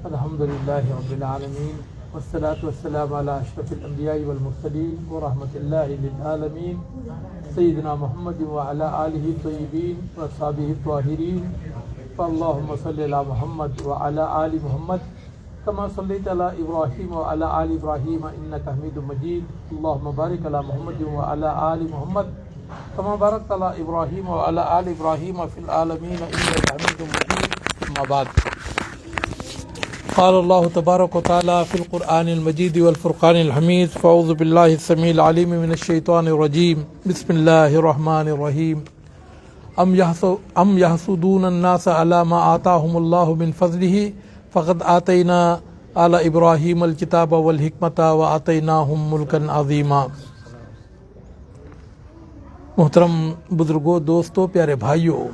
الحمد للہ رب العالمین والصلاة والسلام علی اشرف الانبیاء والمرسلین ورحمۃ اللہ للعالمین سیدنا محمد وعلی آلہ الطیبین واصحابہ الطاہرین اللہم صلی علی محمد وعلی آل محمد کما صلیت علی ابراہیم وعلی آل ابراہیم انک حمید مجید اللہم بارک علی محمد وعلی آل محمد کما بارکت علی ابراہیم وعلی آل ابراہیم فی العالمین انک حمید مجید اما بعد قال اللہ تبارک و تعالی فی القرآن المجید والفرقان الحمید فاعوذ باللہ السمیع العلیم من الشیطان الرجیم بسم اللہ الرحمن الرحیم ام یحسدون الناس علی ما آتاہم اللہ من فضلہ فقد آتینا آل ابراہیم الکتاب والحکمت وآتیناہم ملکا عظیما۔ محترم بزرگوں، دوستوں، پیارے بھائیوں،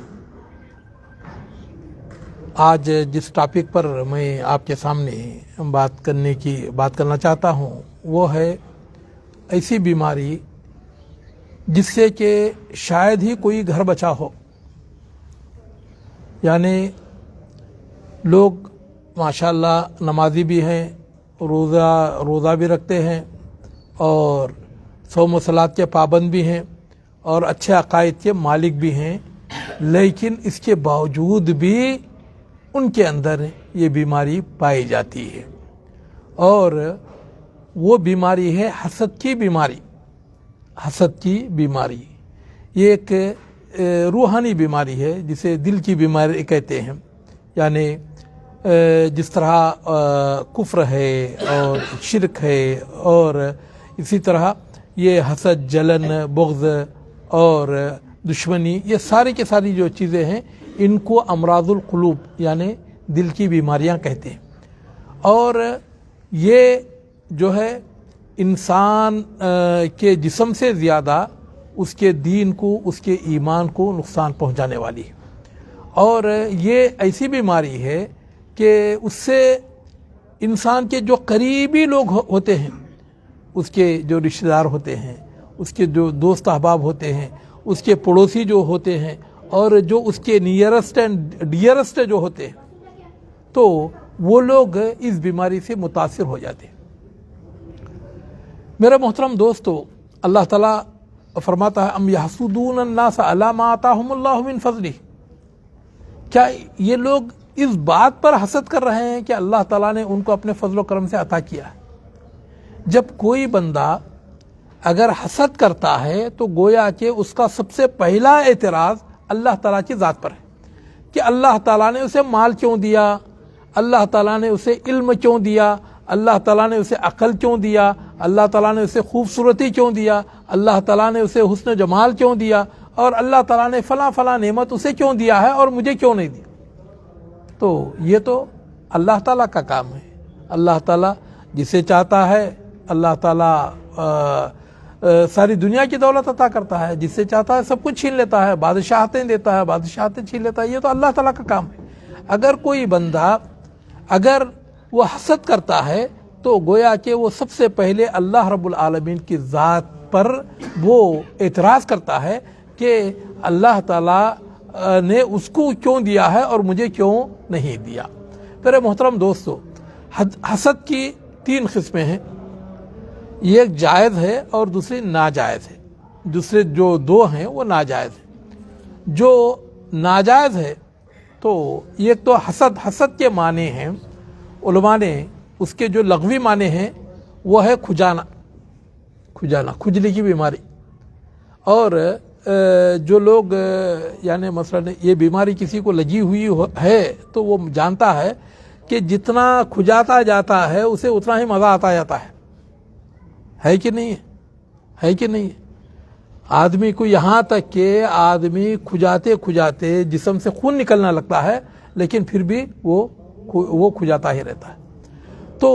آج جس ٹاپک پر میں آپ کے سامنے بات کرنا چاہتا ہوں وہ ہے ایسی بیماری جس سے کہ شاید ہی کوئی گھر بچا ہو۔ یعنی لوگ ماشاءاللہ نمازی بھی ہیں، روزہ بھی رکھتے ہیں اور صوم و صلات کے پابند بھی ہیں اور اچھے عقائد کے مالک بھی ہیں، لیکن اس کے باوجود بھی ان کے اندر یہ بیماری پائی جاتی ہے، اور وہ بیماری ہے حسد کی بیماری۔ حسد کی بیماری یہ ایک روحانی بیماری ہے جسے دل کی بیماری کہتے ہیں۔ یعنی جس طرح کفر ہے اور شرک ہے اور اسی طرح یہ حسد، جلن، بغض اور دشمنی، یہ ساری کی ساری جو چیزیں ہیں ان کو امراض القلوب یعنی دل کی بیماریاں کہتے ہیں، اور یہ جو ہے انسان کے جسم سے زیادہ اس کے دین کو، اس کے ایمان کو نقصان پہنچانے والی ہے، اور یہ ایسی بیماری ہے کہ اس سے انسان کے جو قریبی لوگ ہوتے ہیں، اس کے جو رشتہ دار ہوتے ہیں، اس کے جو دوست احباب ہوتے ہیں، اس کے پڑوسی جو ہوتے ہیں، اور جو اس کے نیئرسٹ اینڈ ڈیئرسٹ جو ہوتے ہیں، تو وہ لوگ اس بیماری سے متاثر ہو جاتے ہیں۔ میرے محترم دوستو، اللہ تعالیٰ فرماتا ہے ام یحسدون الناس علی ما آتاہم اللہ من فضلہ، کیا یہ لوگ اس بات پر حسد کر رہے ہیں کہ اللہ تعالیٰ نے ان کو اپنے فضل و کرم سے عطا کیا ہے؟ جب کوئی بندہ اگر حسد کرتا ہے تو گویا کہ اس کا سب سے پہلا اعتراض اللہ تعالیٰ کی ذات پر ہے کہ اللہ تعالیٰ نے اسے مال کیوں دیا، اللہ تعالیٰ نے اسے علم کیوں دیا، اللہ تعالیٰ نے اسے عقل کیوں دیا، اللہ تعالیٰ نے اسے خوبصورتی کیوں دیا، اللہ تعالیٰ نے اسے حسن و جمال کیوں دیا، اور اللہ تعالیٰ نے فلاں نعمت اسے کیوں دیا ہے اور مجھے کیوں نہیں دیا۔ تو یہ تو اللہ تعالیٰ کا کام ہے۔ اللہ تعالیٰ جسے چاہتا ہے اللہ تعالیٰ ساری دنیا کی دولت عطا کرتا ہے، جس سے چاہتا ہے سب کچھ چھین لیتا ہے، بادشاہتیں دیتا ہے، بادشاہتیں چھین لیتا ہے۔ یہ تو اللہ تعالیٰ کا کام ہے۔ اگر کوئی بندہ اگر وہ حسد کرتا ہے تو گویا کہ وہ سب سے پہلے اللہ رب العالمین کی ذات پر وہ اعتراض کرتا ہے کہ اللہ تعالیٰ نے اس کو کیوں دیا ہے اور مجھے کیوں نہیں دیا۔ میرے محترم دوستو، حسد کی 3 قسمیں ہیں، ایک جائز ہے اور دوسری ناجائز ہے۔ دوسرے جو 2 ہیں وہ ناجائز ہیں۔ جو ناجائز ہے تو ایک تو حسد کے معنی ہیں، علماء نے اس کے جو لغوی معنی ہیں وہ ہے کھجانا، کھجلی کی بیماری۔ اور جو لوگ یعنی مثلا یہ بیماری کسی کو لگی ہوئی ہے تو وہ جانتا ہے کہ جتنا کھجاتا جاتا ہے اسے اتنا ہی مزہ آتا جاتا ہے کہ نہیں ہے کہ نہیں ہے؟ آدمی کو یہاں تک کہ آدمی کھجاتے جسم سے خون نکلنا لگتا ہے، لیکن پھر بھی وہ کھجاتا ہی رہتا ہے۔ تو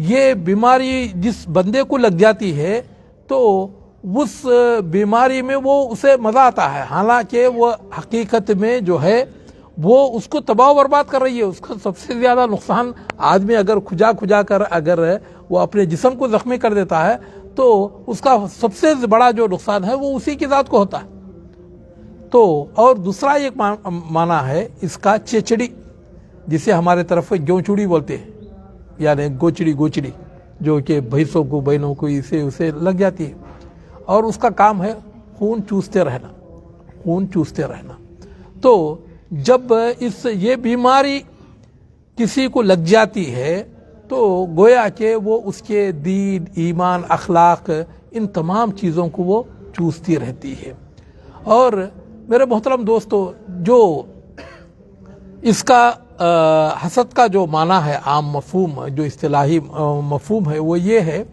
یہ بیماری جس بندے کو لگ جاتی ہے تو اس بیماری میں اسے مزہ آتا ہے، حالانکہ وہ حقیقت میں جو ہے وہ اس کو تباہ و برباد کر رہی ہے۔ اس کا سب سے زیادہ نقصان آدمی اگر کھجا کر اگر وہ اپنے جسم کو زخمی کر دیتا ہے تو اس کا سب سے بڑا جو نقصان ہے وہ اسی کی ذات کو ہوتا ہے۔ تو اور دوسرا ایک معنی ہے اس کا چچڑی، جسے ہمارے طرف گونچڑی بولتے ہیں، یعنی گوچڑی جو کہ بھینسوں کو بہنوں کو اسے لگ جاتی ہے، اور اس کا کام ہے خون چوستے رہنا. تو جب یہ بیماری کسی کو لگ جاتی ہے تو گویا کہ وہ اس کے دین، ایمان، اخلاق، ان تمام چیزوں کو وہ چوستی رہتی ہے. اور میرے محترم دوستو، جو اس کا حسد کا جو معنی ہے، عام مفہوم جو اصطلاحی مفہوم ہے، وہ یہ ہے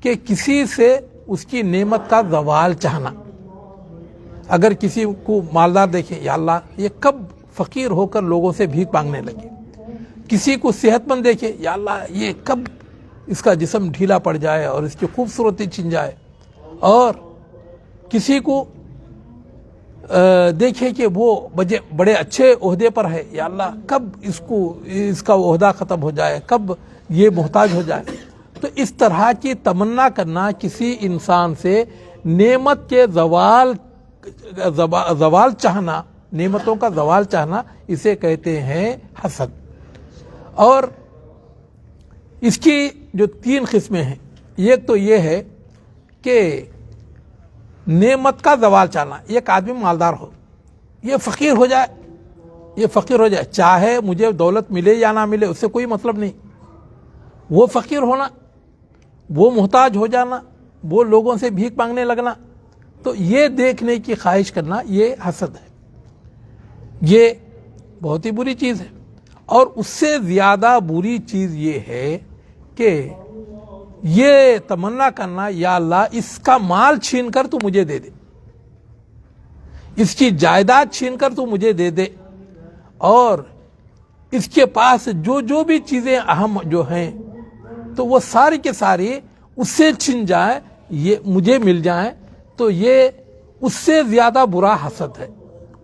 کہ کسی سے اس کی نعمت کا زوال چاہنا. اگر کسی کو مالدار دیکھیں، یا اللہ یہ کب فقیر ہو کر لوگوں سے بھیک مانگنے لگے. کسی کو صحت مند دیکھے، یا اللہ یہ کب اس کا جسم ڈھیلا پڑ جائے اور اس کی خوبصورتی چھن جائے. اور کسی کو دیکھے کہ وہ بڑے اچھے عہدے پر ہے، یا اللہ کب اس کا عہدہ ختم ہو جائے، کب یہ محتاج ہو جائے. تو اس طرح کی تمنا کرنا کسی انسان سے نعمت کے زوال چاہنا، نعمتوں کا زوال چاہنا، اسے کہتے ہیں حسد. اور اس کی جو 3 قسمیں ہیں، ایک تو یہ ہے کہ نعمت کا زوال چاہنا. ایک آدمی مالدار ہو، یہ فقیر ہو جائے، چاہے مجھے دولت ملے یا نہ ملے اس سے کوئی مطلب نہیں. وہ فقیر ہونا، وہ محتاج ہو جانا، وہ لوگوں سے بھیک مانگنے لگنا، تو یہ دیکھنے کی خواہش کرنا، یہ حسد ہے. یہ بہت ہی بری چیز ہے. اور اس سے زیادہ بری چیز یہ ہے کہ یہ تمنا کرنا، یا اللہ اس کا مال چھین کر تو مجھے دے دے، اس کی جائیداد چھین کر تو مجھے دے دے، اور اس کے پاس جو بھی چیزیں اہم جو ہیں تو وہ ساری کے ساری اس سے چھن جائیں، یہ مجھے مل جائیں. تو یہ اس سے زیادہ برا حسد ہے،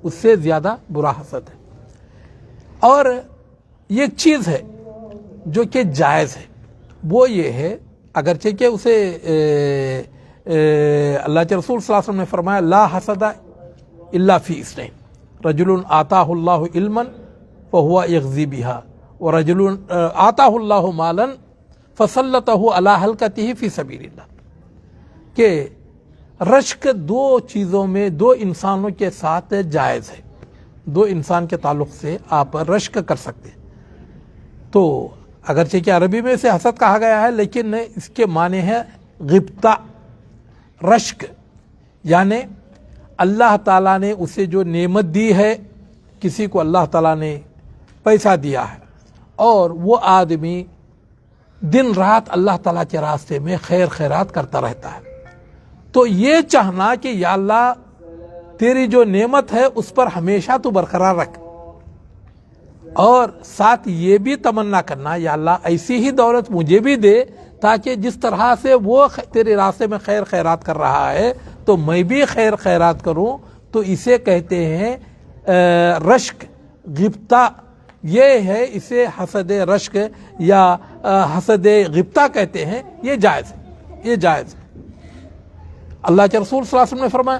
اس سے زیادہ برا حسد ہے. اور ایک چیز ہے جو کہ جائز ہے، وہ یہ ہے، اگرچہ کہ اسے اللہ کے رسول صلی اللہ علیہ وسلم نے فرمایا لا حسد الا فی اثنین، رجل آتاہ اللہ علما فہو یغزی بہا، ورجل آتاہ اللہ مالا فسلطہ علی ہلکتہ فی سبیل اللہ. کہ رشک 2 چیزوں میں، 2 انسانوں کے ساتھ جائز ہے. 2 انسان کے تعلق سے آپ رشک کر سکتے ہیں. تو اگرچہ کہ عربی میں اسے حسد کہا گیا ہے، لیکن اس کے معنی ہے غبطہ، رشک. یعنی اللہ تعالیٰ نے اسے جو نعمت دی ہے، کسی کو اللہ تعالیٰ نے پیسہ دیا ہے اور وہ آدمی دن رات اللہ تعالیٰ کے راستے میں خیر خیرات کرتا رہتا ہے، تو یہ چاہنا کہ یا اللہ تیری جو نعمت ہے اس پر ہمیشہ تو برقرار رکھ، اور ساتھ یہ بھی تمنا کرنا یا اللہ ایسی ہی دولت مجھے بھی دے تاکہ جس طرح سے وہ تیرے راستے میں خیر خیرات کر رہا ہے تو میں بھی خیر خیرات کروں. تو اسے کہتے ہیں رشک، غبطہ. یہ ہے، اسے حسد رشک یا حسد غبطہ کہتے ہیں. یہ جائز ہے، یہ جائز ہے. اللہ کے رسول صلی اللہ علیہ وسلم نے فرمایا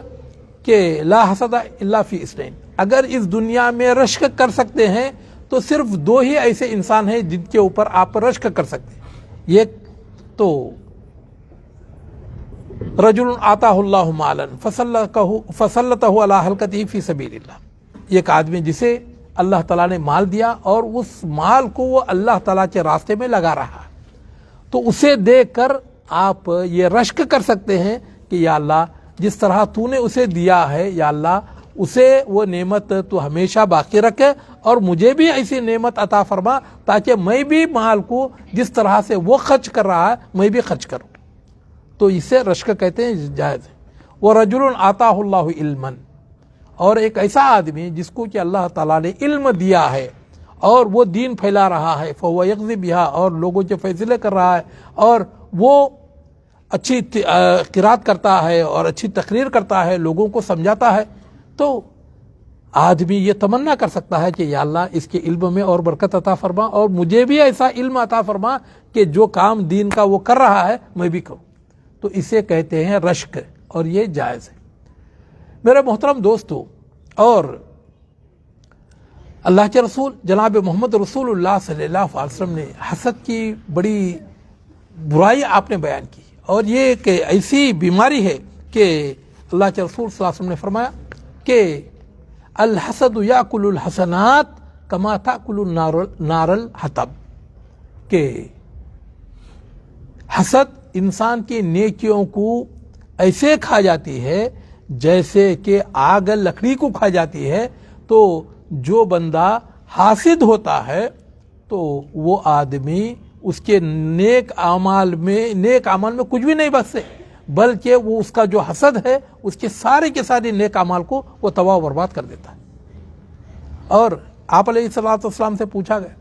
کہ لا حسد الا فی اثنین، اگر اس دنیا میں رشک کر سکتے ہیں تو صرف 2 ہی ایسے انسان ہیں جن کے اوپر آپ رشک کر سکتے ہیں. ایک تو رجل آتاہ اللہ مالا فسلطہ علی ہلکتہ فی سبیل اللہ، ایک آدمی جسے اللہ تعالیٰ نے مال دیا اور اس مال کو وہ اللہ تعالیٰ کے راستے میں لگا رہا ہے، تو اسے دیکھ کر آپ یہ رشک کر سکتے ہیں کہ یا اللہ جس طرح تو نے اسے دیا ہے، یا اللہ اسے وہ نعمت تو ہمیشہ باقی رکھے اور مجھے بھی ایسی نعمت عطا فرما تاکہ میں بھی مال کو جس طرح سے وہ خرچ کر رہا ہے میں بھی خرچ کروں. تو اسے رشک کہتے ہیں، جائز ہے. وَرَجُلٌ آتَاهُ اللَّهُ عِلْمًا، اور ایک ایسا آدمی جس کو کہ اللہ تعالیٰ نے علم دیا ہے اور وہ دین پھیلا رہا ہے، فَهُوَ يَقْضِي بِهَا، اور لوگوں کے فیصلے کر رہا ہے اور وہ اچھی قرات کرتا ہے اور اچھی تقریر کرتا ہے، لوگوں کو سمجھاتا ہے. تو آدمی یہ تمنا کر سکتا ہے کہ یا اللہ اس کے علم میں اور برکت عطا فرما اور مجھے بھی ایسا علم عطا فرما کہ جو کام دین کا وہ کر رہا ہے میں بھی کروں. تو اسے کہتے ہیں رشک، اور یہ جائز ہے. میرے محترم دوستو، اور اللہ کے رسول جناب محمد رسول اللہ صلی اللہ علیہ وسلم نے حسد کی بڑی برائی آپ نے بیان کی، اور یہ ایک ایسی بیماری ہے کہ اللہ کے رسول صلی اللہ علیہ وسلم نے فرمایا کہ الحسد یاکل الحسنات کما تاکل النار الحطب، کہ حسد انسان کی نیکیوں کو ایسے کھا جاتی ہے جیسے کہ آگ لکڑی کو کھا جاتی ہے۔ تو جو بندہ حاسد ہوتا ہے تو وہ آدمی اس کے نیک اعمال میں کچھ بھی نہیں بچتے، بلکہ وہ اس کا جو حسد ہے اس کے سارے نیک اعمال کو وہ تباہ و برباد کر دیتا ہے۔ اور آپ علیہ الصلوۃ والسلام سے پوچھا گیا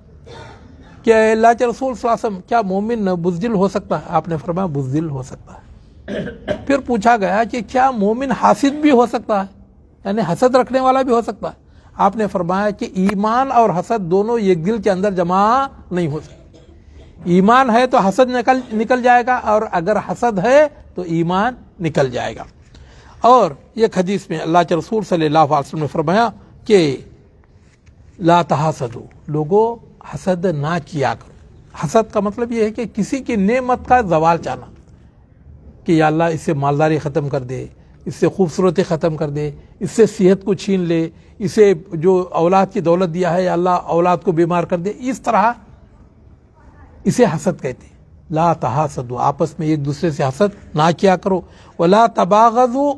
کہ اللہ کے رسول صلی اللہ علیہ وسلم کیا مومن بزدل ہو سکتا ہے؟ آپ نے فرمایا بزدل ہو سکتا ہے۔ پھر پوچھا گیا کہ کیا مومن حاسد بھی ہو سکتا ہے، یعنی حسد رکھنے والا بھی ہو سکتا ہے؟ آپ نے فرمایا کہ ایمان اور حسد دونوں ایک دل کے اندر جمع نہیں ہو سکتے، ایمان ہے تو حسد نکل جائے گا، اور اگر حسد ہے تو ایمان نکل جائے گا۔ اور ایک حدیث میں اللہ کے رسول صلی اللہ علیہ وسلم نے فرمایا کہ لا تحاسدوا، لوگوں حسد نہ کیا کرو۔ حسد کا مطلب یہ ہے کہ کسی کی نعمت کا زوال چاہنا، کہ یا اللہ اس سے مالداری ختم کر دے، اس سے خوبصورتی ختم کر دے، اس سے صحت کو چھین لے، اسے جو اولاد کی دولت دیا ہے یا اللہ اولاد کو بیمار کر دے، اس طرح اسے حسد کہتے ہیں۔ لا تحاسدوا، آپس میں ایک دوسرے سے حسد نہ کیا کرو۔ ولا تباغضوا،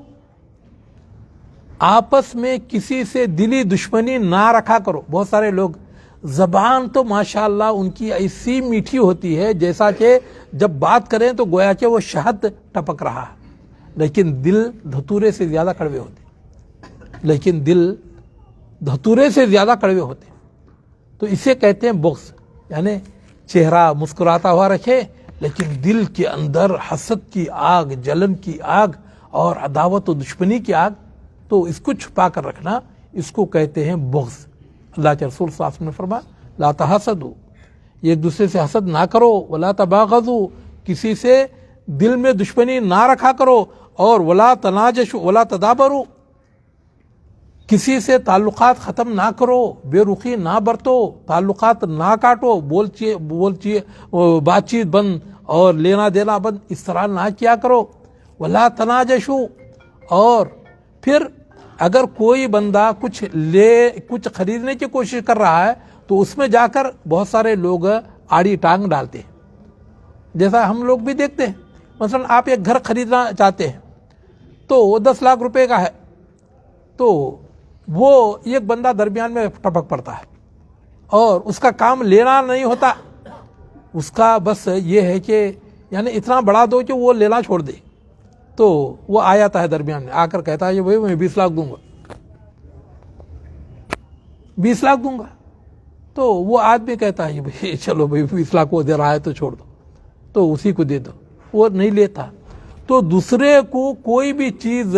آپس میں کسی سے دلی دشمنی نہ رکھا کرو۔ بہت سارے لوگ زبان تو ماشاءاللہ ان کی ایسی میٹھی ہوتی ہے جیسا کہ جب بات کریں تو گویا کہ وہ شہد ٹپک رہا ہے، لیکن دل دھتورے سے زیادہ کڑوے ہوتے، تو اسے کہتے ہیں بغض، یعنی چہرہ مسکراتا ہوا رکھے لیکن دل کے اندر حسد کی آگ، جلن کی آگ اور عداوت و دشمنی کی آگ، تو اس کو چھپا کر رکھنا، اس کو کہتے ہیں بغض۔ اللہ کے رسول صلی اللہ علیہ وسلم نے فرمایا لا تحاسدوا، ایک دوسرے سے حسد نہ کرو، ولا تباغضوا، کسی سے دل میں دشمنی نہ رکھا کرو، اور ولا تناجشوا ولا تدابروا، کسی سے تعلقات ختم نہ کرو، بے رخی نہ برتو، تعلقات نہ کاٹو، بات چیت بند اور لینا دینا بند، اس طرح نہ کیا کرو۔ ولا تناجشوا، اور پھر اگر کوئی بندہ کچھ خریدنے کی کوشش کر رہا ہے تو اس میں جا کر بہت سارے لوگ آڑی ٹانگ ڈالتے ہیں، جیسا ہم لوگ بھی دیکھتے ہیں۔ مثلا آپ ایک گھر خریدنا چاہتے ہیں تو وہ 10 لاکھ روپے کا ہے، تو وہ ایک بندہ درمیان میں ٹپک پڑتا ہے اور اس کا کام لینا نہیں ہوتا، اس کا بس یہ ہے کہ یعنی اتنا بڑا دو کہ وہ لینا چھوڑ دے، تو وہ آ جاتا ہے درمیان میں، آ کر کہتا ہے بھائی میں 20 لاکھ دوں گا، 20 لاکھ دوں گا، تو وہ آدمی کہتا ہے بھائی چلو بھائی 20 لاکھ وہ دے رہا ہے تو چھوڑ دو، تو اسی کو دے دو، وہ نہیں لیتا۔ تو دوسرے کو کوئی بھی چیز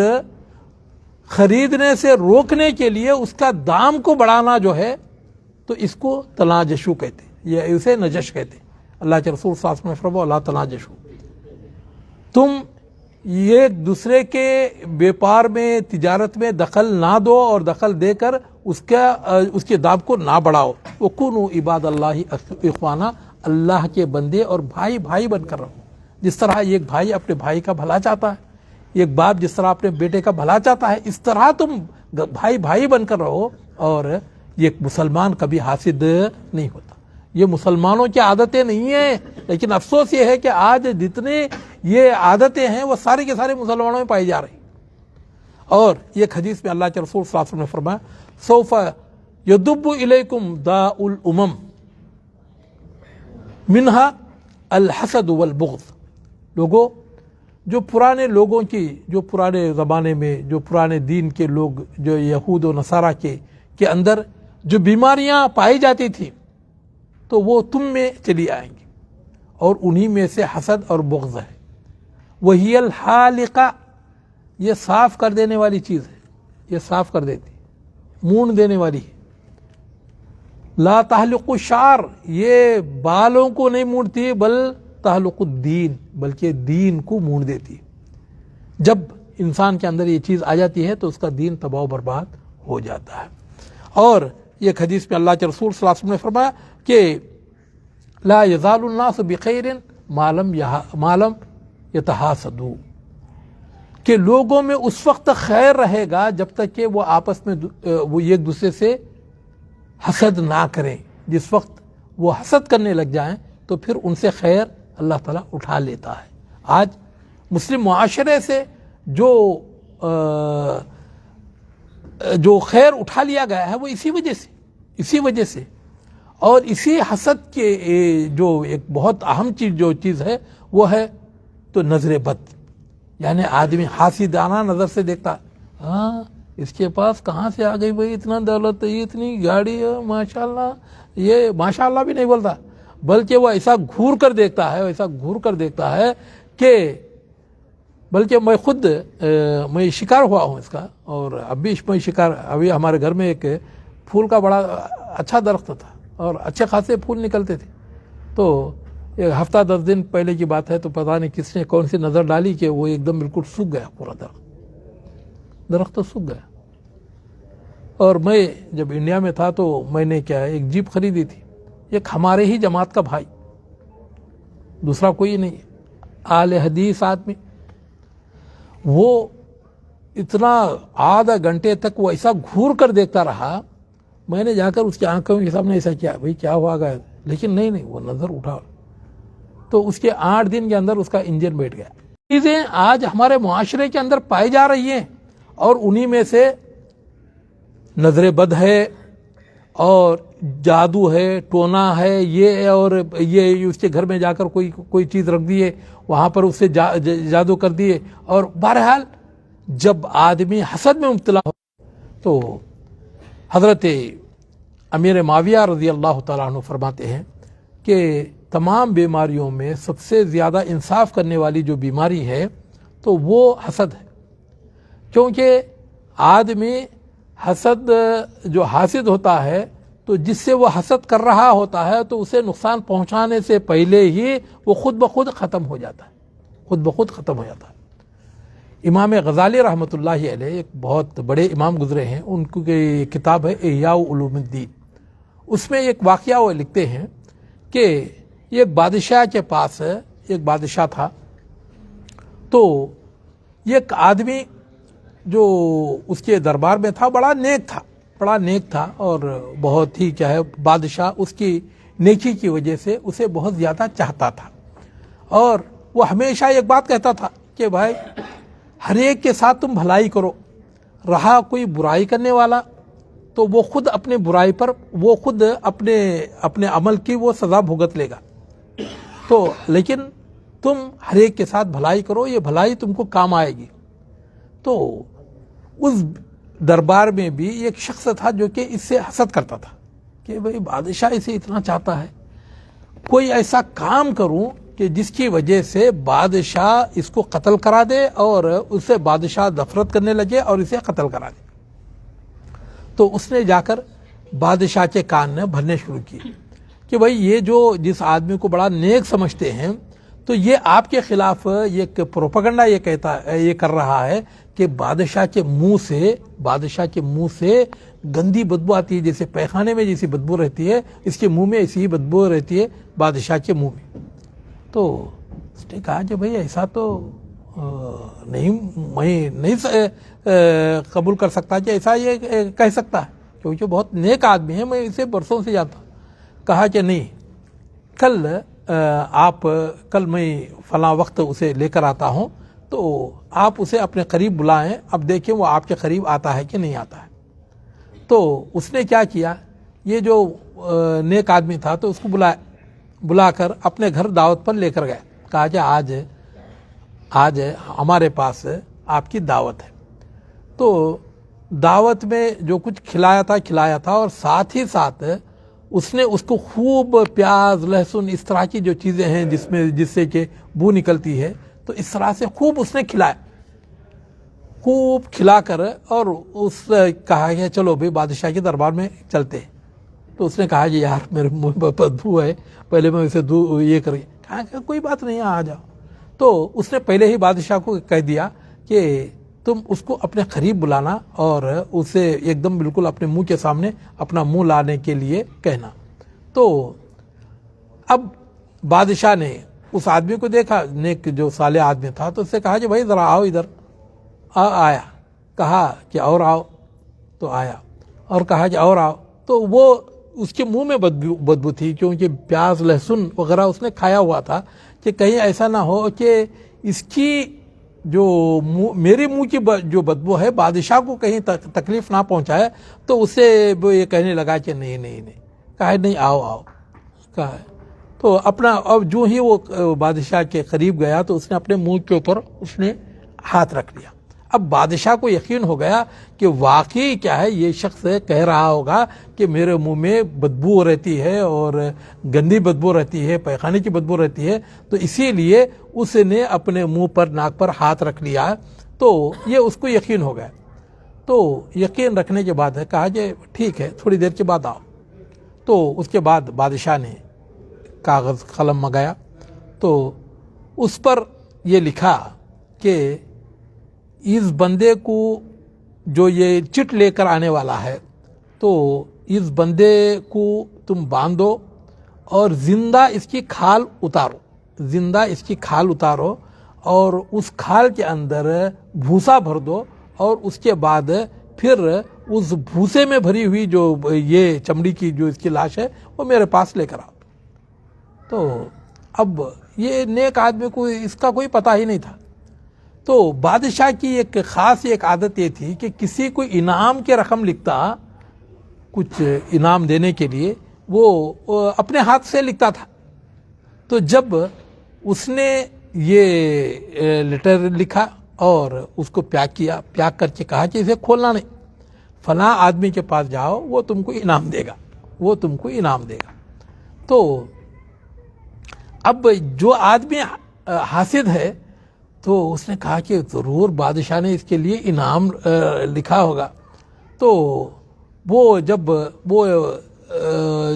خریدنے سے روکنے کے لیے اس کا دام کو بڑھانا جو ہے، تو اس کو تناجشو کہتے ہیں، یا اسے نجش کہتے ہیں۔ اللہ کے رسول صلی اللہ علیہ وسلم نے فرمایا لا تناجشو، تم ایک دوسرے کے بیپار میں، تجارت میں دخل نہ دو، اور دخل دے کر اس کے دام کو نہ بڑھاؤ۔ وَكُونُوا عِبَادَ اللَّهِ اخوانا، اللہ کے بندے اور بھائی بن کر رہو۔ جس طرح ایک بھائی اپنے بھائی کا بھلا چاہتا ہے، ایک باپ جس طرح اپنے بیٹے کا بھلا چاہتا ہے، اس طرح تم بھائی بن کر رہو۔ اور یہ مسلمان کبھی حاسد نہیں ہوتا، یہ مسلمانوں کی عادتیں نہیں ہیں، لیکن افسوس یہ ہے کہ آج جتنے یہ عادتیں ہیں وہ سارے کے سارے مسلمانوں میں پائی جا رہی۔ اور ایک حدیث میں اللہ کے رسول صلی اللہ علیہ وسلم نے فرمایا سوف یدب الیکم داء الامم منہا الحسد والبغض، لوگوں جو پرانے لوگوں کی، جو پرانے زمانے میں، جو پرانے دین کے لوگ، جو یہود و نصارہ کے اندر جو بیماریاں پائی جاتی تھیں، تو وہ تم میں چلی آئیں گی، اور انہی میں سے حسد اور بغض ہے۔ وہی الحالقہ، یہ صاف کر دینے والی چیز ہے، یہ صاف کر دیتی، مونڈ دینے والی ہے۔ لا تحلق الشعر، یہ بالوں کو نہیں مونڈتی، بل تحلق الدین، بلکہ دین کو مونڈ دیتی۔ جب انسان کے اندر یہ چیز آ جاتی ہے تو اس کا دین تباہ و برباد ہو جاتا ہے۔ اور ایک حدیث میں اللہ کے رسول صلی اللہ علیہ وسلم نے فرمایا کہ لا یزال الناس بخیر ما لم یتحاسدوا، کہ لوگوں میں اس وقت خیر رہے گا جب تک کہ وہ آپس میں وہ ایک دوسرے سے حسد نہ کریں. جس وقت وہ حسد کرنے لگ جائیں تو پھر ان سے خیر اللہ تعالیٰ اٹھا لیتا ہے. آج مسلم معاشرے سے جو خیر اٹھا لیا گیا ہے وہ اسی وجہ سے اور اسی حسد کے جو ایک بہت اہم چیز ہے وہ ہے تو نظر بد. یعنی آدمی حاسدانہ نظر سے دیکھتا ہے، ہاں اس کے پاس کہاں سے آ گئی بھائی اتنا دولت ہے، اتنی گاڑی ہے، ماشاءاللہ. یہ ماشاءاللہ بھی نہیں بولتا بلکہ وہ ایسا گھور کر دیکھتا ہے کہ بلکہ میں خود میں شکار ہوا ہوں اس کا. اور اب بھی میں شکار، ابھی ہمارے گھر میں ایک پھول کا بڑا اچھا درخت تھا اور اچھے خاصے پھول نکلتے تھے. تو ایک ہفتہ 10 دن پہلے کی بات ہے، تو پتہ نہیں کس نے کون سی نظر ڈالی کہ وہ ایک دم بالکل سوکھ گیا، پورا درخت تو سوکھ گیا. اور میں جب انڈیا میں تھا تو میں نے کیا ایک جیپ خریدی تھی، ایک ہمارے ہی جماعت کا بھائی، دوسرا کوئی نہیں، اہل حدیث آدمی. وہ اتنا آدھا گھنٹے تک وہ ایسا گھور کر دیکھتا رہا. میں نے جا کر اس کی آنکھوں کے سامنے ایسا کیا، بھائی کیا ہوا گیا، لیکن نہیں وہ نظر اٹھا. تو اس کے 8 دن کے اندر اس کا انجن بیٹھ گیا. چیزیں آج ہمارے معاشرے کے اندر پائی جا رہی ہیں اور انہی میں سے نظر بد ہے اور جادو ہے، ٹونا ہے، یہ اور یہ اس کے گھر میں جا کر کوئی چیز رکھ دیے، وہاں پر اس سے جادو کر دیے. اور بہرحال جب آدمی حسد میں مبتلا ہو تو حضرت امیر معاویہ رضی اللہ تعالیٰ عنہ فرماتے ہیں کہ تمام بیماریوں میں سب سے زیادہ انصاف کرنے والی جو بیماری ہے تو وہ حسد ہے. کیونکہ آدمی حسد جو حاسد ہوتا ہے تو جس سے وہ حسد کر رہا ہوتا ہے تو اسے نقصان پہنچانے سے پہلے ہی وہ خود بخود ختم ہو جاتا ہے. امام غزالی رحمۃ اللہ علیہ ایک بہت بڑے امام گزرے ہیں، ان کی کتاب ہے احیاء علوم الدین. اس میں ایک واقعہ وہ لکھتے ہیں کہ ایک بادشاہ کے پاس ایک بادشاہ تھا. تو ایک آدمی جو اس کے دربار میں تھا بڑا نیک تھا اور بہت ہی کیا ہے، بادشاہ اس کی نیکی کی وجہ سے اسے بہت زیادہ چاہتا تھا. اور وہ ہمیشہ ایک بات کہتا تھا کہ بھائی ہر ایک کے ساتھ تم بھلائی کرو، رہا کوئی برائی کرنے والا تو وہ خود اپنے برائی پر وہ خود اپنے عمل کی وہ سزا بھگت لے گا. تو لیکن تم ہر ایک کے ساتھ بھلائی کرو، یہ بھلائی تم کو کام آئے گی. تو اس دربار میں بھی ایک شخص تھا جو کہ اس سے حسد کرتا تھا کہ بھئی بادشاہ اسے اتنا چاہتا ہے، کوئی ایسا کام کروں کہ جس کی وجہ سے بادشاہ اس کو قتل کرا دے اور اسے بادشاہ نفرت کرنے لگے اور اسے قتل کرا دے. تو اس نے جا کر بادشاہ کے کان بھرنے شروع کیے کہ بھئی یہ جو جس آدمی کو بڑا نیک سمجھتے ہیں تو یہ آپ کے خلاف ایک پروپیگنڈا یہ کر رہا ہے کہ بادشاہ کے منہ سے گندی بدبو آتی ہے، جیسے پیخانے میں جیسی بدبو رہتی ہے، اس کے منہ میں ایسی ہی بدبو رہتی ہے بادشاہ کے منہ میں. تو اس نے کہا کہ بھئی ایسا تو میں نہیں قبول کر سکتا کہ ایسا یہ کہہ سکتا ہے، کیونکہ بہت نیک آدمی ہے، میں اسے برسوں سے جانتا ہوں. کہا کہ نہیں، کل میں فلاں وقت اسے لے کر آتا ہوں تو آپ اسے اپنے قریب بلائیں، اب دیکھیں وہ آپ کے قریب آتا ہے کہ نہیں آتا ہے. تو اس نے کیا کیا، یہ جو نیک آدمی تھا تو اس کو بلا کر اپنے گھر دعوت پر لے کر گئے. کہا کہ آج ہمارے پاس آپ کی دعوت ہے. تو دعوت میں جو کچھ کھلایا تھا اور ساتھ ہی ساتھ اس نے اس کو خوب پیاز لہسن اس طرح کی جو چیزیں ہیں جس سے کہ بو نکلتی ہے، تو اس طرح سے خوب اس نے کھلا کر اور اس کہا کہ چلو بھائی بادشاہ کے دربار میں چلتے. تو اس نے کہا کہ یار میرے منہ میں بدبو ہے، پہلے میں اسے یہ کر کہا کہ کوئی بات نہیں، آ جاؤ. تو اس نے پہلے ہی بادشاہ کو کہہ دیا کہ تم اس کو اپنے قریب بلانا اور اسے ایک دم بالکل اپنے منہ کے سامنے اپنا منہ لانے کے لیے کہنا۔ تو اب بادشاہ نے اس آدمی کو دیکھا، نیک جو صالح آدمی تھا، تو اس سے کہا کہ بھائی ذرا آؤ ادھر۔ آیا، کہا کہ اور آؤ، تو آیا، اور کہا کہ اور آؤ، تو وہ اس کے منہ میں بدبو تھی، کیونکہ پیاز لہسن وغیرہ اس نے کھایا ہوا تھا، کہ کہیں ایسا نہ ہو کہ اس کی جو میری منہ کی جو بدبو ہے بادشاہ کو کہیں تکلیف نہ پہنچائے۔ تو اسے وہ یہ کہنے لگا کہ نہیں نہیں نہیں، کہا نہیں آؤ آؤ، کہا۔ تو اپنا اب جو ہی وہ بادشاہ کے قریب گیا تو اس نے اپنے منہ کے اوپر اس نے ہاتھ رکھ لیا۔ اب بادشاہ کو یقین ہو گیا کہ واقعی کیا ہے، یہ شخص کہہ رہا ہوگا کہ میرے منہ میں بدبو رہتی ہے اور گندی بدبو رہتی ہے، پیخانے کی بدبو رہتی ہے، تو اسی لیے اس نے اپنے منہ پر ناک پر ہاتھ رکھ لیا۔ تو یہ اس کو یقین ہو گیا۔ تو یقین رکھنے کے بعد کہا کہ ٹھیک ہے تھوڑی دیر کے بعد آؤ۔ تو اس کے بعد بادشاہ نے کاغذ قلم منگایا، تو اس پر یہ لکھا کہ اس بندے کو جو یہ چٹ لے کر آنے والا ہے، تو اس بندے کو تم باندھو اور زندہ اس کی کھال اتارو، زندہ اس کی کھال اتارو، اور اس کھال کے اندر بھوسا بھر دو، اور اس کے بعد پھر اس بھوسے میں بھری ہوئی جو یہ چمڑی کی جو اس کی لاش ہے وہ میرے پاس لے کر آؤ۔ تو اب یہ نیک آدمی کو اس کا کوئی پتہ ہی نہیں تھا۔ تو بادشاہ کی ایک خاص ایک عادت یہ تھی کہ کسی کو انعام کے رقم لکھتا، کچھ انعام دینے کے لیے، وہ اپنے ہاتھ سے لکھتا تھا۔ تو جب اس نے یہ لیٹر لکھا اور اس کو پیک کیا، پیک کر کے کہا کہ اسے کھولنا نہیں، فلاں آدمی کے پاس جاؤ، وہ تم کو انعام دے گا، وہ تم کو انعام دے گا۔ تو اب جو آدمی حاسد ہے تو اس نے کہا کہ ضرور بادشاہ نے اس کے لیے انعام لکھا ہوگا۔ تو وہ جب وہ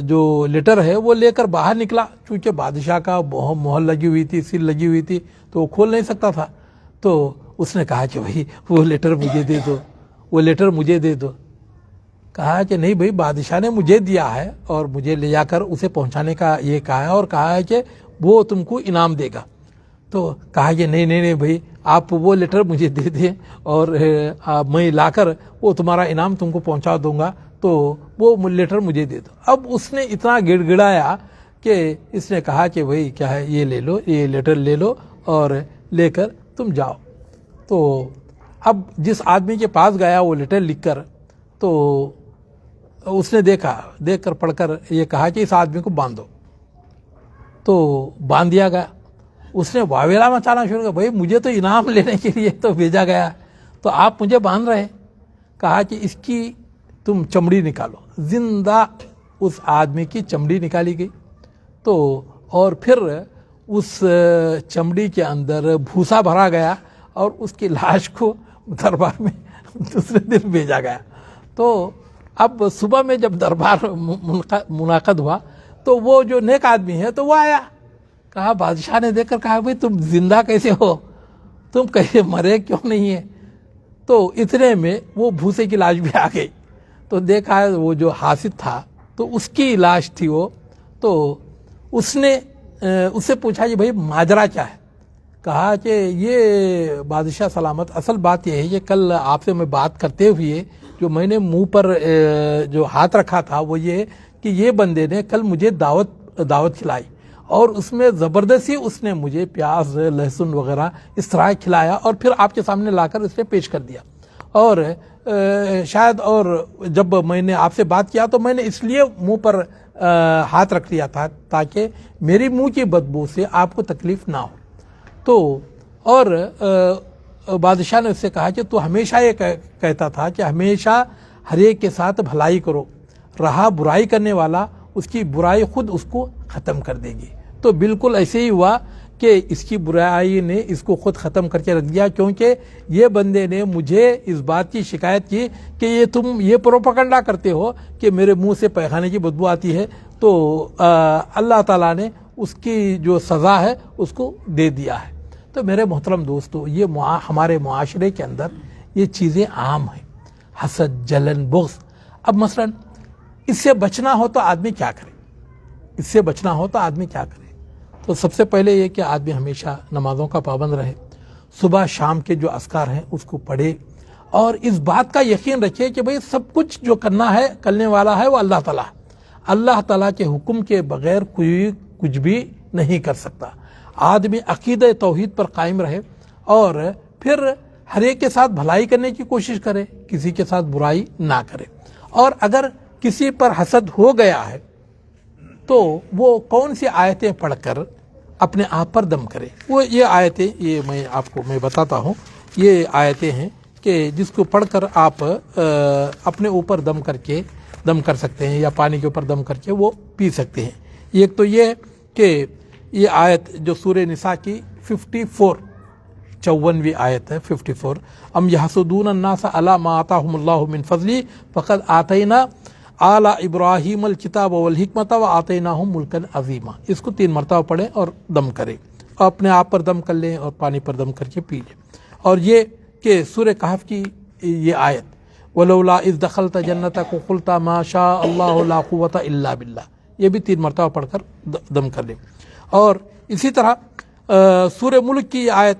جو لیٹر ہے وہ لے کر باہر نکلا، چونکہ بادشاہ کا مہر لگی ہوئی تھی، سیل لگی ہوئی تھی، تو وہ کھول نہیں سکتا تھا۔ تو اس نے کہا کہ بھائی وہ لیٹر مجھے دے دو، وہ لیٹر مجھے دے دو۔ کہا کہ نہیں بھائی، بادشاہ نے مجھے دیا ہے اور مجھے لے جا کر اسے پہنچانے کا یہ کہا ہے، اور کہا ہے کہ وہ تم کو انعام دے گا۔ تو کہا کہ نہیں نہیں نہیں بھائی، آپ وہ لیٹر مجھے دے دیں اور میں لا کر وہ تمہارا انعام تم کو پہنچا دوں گا، تو وہ لیٹر مجھے دے دو۔ اب اس نے اتنا گڑ گڑایا کہ اس نے کہا کہ بھائی کیا ہے، یہ لے لو، یہ لیٹر لے لو اور لے کر تم جاؤ۔ تو اب جس آدمی کے پاس گیا وہ لیٹر لکھ کر، تو اس نے دیکھ کر پڑھ کر یہ کہا کہ اس آدمی کو باندھو۔ تو باندھ دیا گیا۔ اس نے واویلا مچانا شروع کیا، بھائی مجھے تو انعام لینے کے لیے تو بھیجا گیا، تو آپ مجھے باندھ رہے۔ کہا کہ اس کی تم چمڑی نکالو۔ زندہ اس آدمی کی چمڑی نکالی گئی، تو اور پھر اس چمڑی کے اندر بھوسا بھرا گیا اور اس کی لاش کو دربار میں دوسرے دن بھیجا گیا۔ تو اب صبح میں جب دربار منعقد ہوا تو وہ جو نیک آدمی ہے تو وہ آیا، کہا بادشاہ نے دیکھ کر کہا بھائی تم زندہ کیسے ہو، تم کیسے مرے کیوں نہیں ہے؟ تو اتنے میں وہ بھوسے کی لاش بھی آ گئی۔ تو دیکھا وہ جو حاسد تھا تو اس کی لاش تھی وہ۔ تو اس نے اس سے پوچھا کہ بھائی ماجرا کیا ہے؟ کہا کہ یہ بادشاہ سلامت، اصل بات یہ ہے کہ کل آپ سے میں بات کرتے ہوئے جو میں نے منہ پر جو ہاتھ رکھا تھا وہ یہ کہ یہ بندے نے کل مجھے دعوت کھلائی، اور اس میں زبردستی اس نے مجھے پیاز لہسن وغیرہ اس طرح کھلایا اور پھر آپ کے سامنے لا کر اس نے پیش کر دیا۔ اور شاید اور جب میں نے آپ سے بات کیا تو میں نے اس لیے منہ پر ہاتھ رکھ لیا تھا تاکہ میری منہ کی بدبو سے آپ کو تکلیف نہ ہو۔ تو اور بادشاہ نے اس سے کہا کہ تو ہمیشہ یہ کہتا تھا کہ ہمیشہ ہر ایک کے ساتھ بھلائی کرو، رہا برائی کرنے والا اس کی برائی خود اس کو ختم کر دے گی۔ تو بالکل ایسے ہی ہوا کہ اس کی برائی نے اس کو خود ختم کر کے رکھ دیا، کیونکہ یہ بندے نے مجھے اس بات کی شکایت کی کہ یہ تم یہ پروپیگنڈا کرتے ہو کہ میرے منہ سے پیخانے کی بدبو آتی ہے، تو اللہ تعالیٰ نے اس کی جو سزا ہے اس کو دے دیا ہے۔ تو میرے محترم دوستو، یہ ہمارے معاشرے کے اندر یہ چیزیں عام ہیں، حسد، جلن، بغض۔ اب مثلا اس سے بچنا ہو تو آدمی کیا کرے؟ اس سے بچنا ہو تو آدمی کیا کرے؟ تو سب سے پہلے یہ کہ آدمی ہمیشہ نمازوں کا پابند رہے، صبح شام کے جو اذکار ہیں اس کو پڑھے، اور اس بات کا یقین رکھے کہ بھئی سب کچھ جو کرنا ہے، کرنے والا ہے وہ اللہ تعالیٰ ہے۔ اللہ تعالیٰ کے حکم کے بغیر کوئی کچھ بھی نہیں کر سکتا۔ آدمی عقیدہ توحید پر قائم رہے اور پھر ہر ایک کے ساتھ بھلائی کرنے کی کوشش کرے، کسی کے ساتھ برائی نہ کرے۔ اور اگر کسی پر حسد ہو گیا ہے تو وہ کون سی آیتیں پڑھ کر اپنے آپ پر دم کرے؟ وہ یہ آیتیں، یہ میں آپ کو بتاتا ہوں، یہ آیتیں ہیں کہ جس کو پڑھ کر آپ اپنے اوپر دم کر سکتے ہیں، یا پانی کے اوپر دم کر کے وہ پی سکتے ہیں۔ ایک تو یہ کہ یہ آیت جو سورہ نساء کی 54ویں آیت ہے، 54، ام یحسدون الناس علی ما آتاہم اللہ من فضلہ فقد آتینا آل ابراہیم الکتاب والحکمت وآتیناہم ملکا عظیما۔ اس کو 3 مرتبہ پڑھیں اور دم کریں، اپنے آپ پر دم کر لیں اور پانی پر دم کر کے پی لیں۔ اور یہ کہ سورہ کہف کی یہ آیت وَلَوْلَا إِذْ دَخَلْتَ جَنَّتَكَ قُلْتَ مَا شَاءَ اللَّهُ لَا قُوَّةَ إِلَّا بِاللَّهِ، یہ بھی 3 مرتبہ پڑھ کر دم کر لیں۔ اور اسی طرح سورہ ملک کی آیت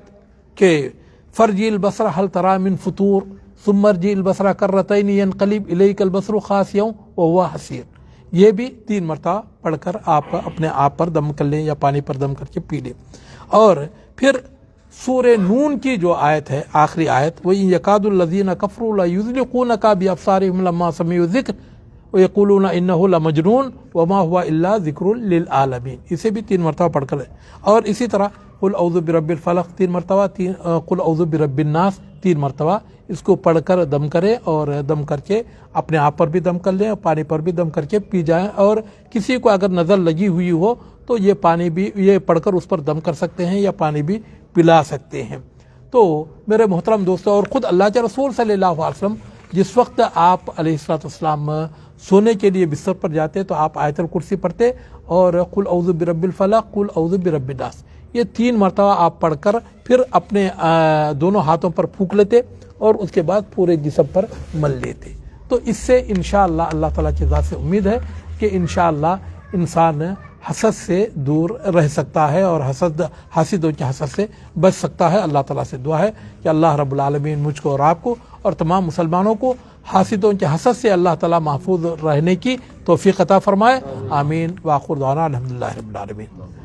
کہ فَارْجِعِ الْبَصَرَ هَلْ تَرَىٰ مِنْ فُطُورٍ ثُمَّ ارْجِعِ الْبَصَرَ كَرَّتَيْنِ يَنْقَلِبْ إِلَيْكَ الْبَصَرُ خَاسِئًا وَهُوَ حَسِيرٌ، یہ بھی 3 مرتبہ پڑھ کر آپ اپنے آپ پر دم کر لیں یا پانی پر دم کر کے پی لیں۔ اور پھر سورہ نون کی جو آیت ہے، آخری آیت، وَإِن يَكَادُ الَّذِينَ كَفَرُوا لَيُزْلِقُونَكَ بِأَبْصَارِهِمْ لَمَّا سَمِعُوا الذِّكْرَ وَيَقُولُونَ إِنَّهُ لَمَجْنُونٌ وَمَا هُوَ إِلَّا ذِكْرٌ لِلْعَالَمِينَ، اسے بھی 3 مرتبہ پڑھ کر۔ اور اسی طرح قُلْ أَعُوذُ بِرَبِّ الْفَلَقِ 3 مرتبہ، قُلْ أَعُوذُ بِرَبِّ النَّاسِ 3 مرتبہ اس کو پڑھ کر دم کرے، اور دم کر کے اپنے آپ پر بھی دم کر لیں اور پانی پر بھی دم کر کے پی جائیں۔ اور کسی کو اگر نظر لگی ہوئی ہو تو یہ پانی بھی، یہ پڑھ کر اس پر دم کر سکتے ہیں یا پانی بھی پلا سکتے ہیں۔ تو میرے محترم دوستو، اور خود اللہ کے رسول صلی اللہ علیہ وسلم جس وقت آپ علیہ السلام سونے کے لیے بستر پر جاتے تو آپ آیت الکرسی پڑھتے، اور قل اعوذ برب الفلق، قل اعوذ برب الناس، یہ 3 مرتبہ آپ پڑھ کر پھر اپنے دونوں ہاتھوں پر پھونک لیتے اور اس کے بعد پورے جسم پر مل لیتے۔ تو اس سے انشاءاللہ اللہ تعالیٰ کی ذات سے امید ہے کہ انشاءاللہ انسان حسد سے دور رہ سکتا ہے اور حاسدوں کے حسد سے بچ سکتا ہے۔ اللہ تعالیٰ سے دعا ہے کہ اللہ رب العالمین مجھ کو اور آپ کو اور تمام مسلمانوں کو حاسدوں کے حسد سے اللہ تعالیٰ محفوظ رہنے کی توفیق عطا فرمائے۔ آمین۔ وآخر دعوانا الحمدللہ رب العالمین۔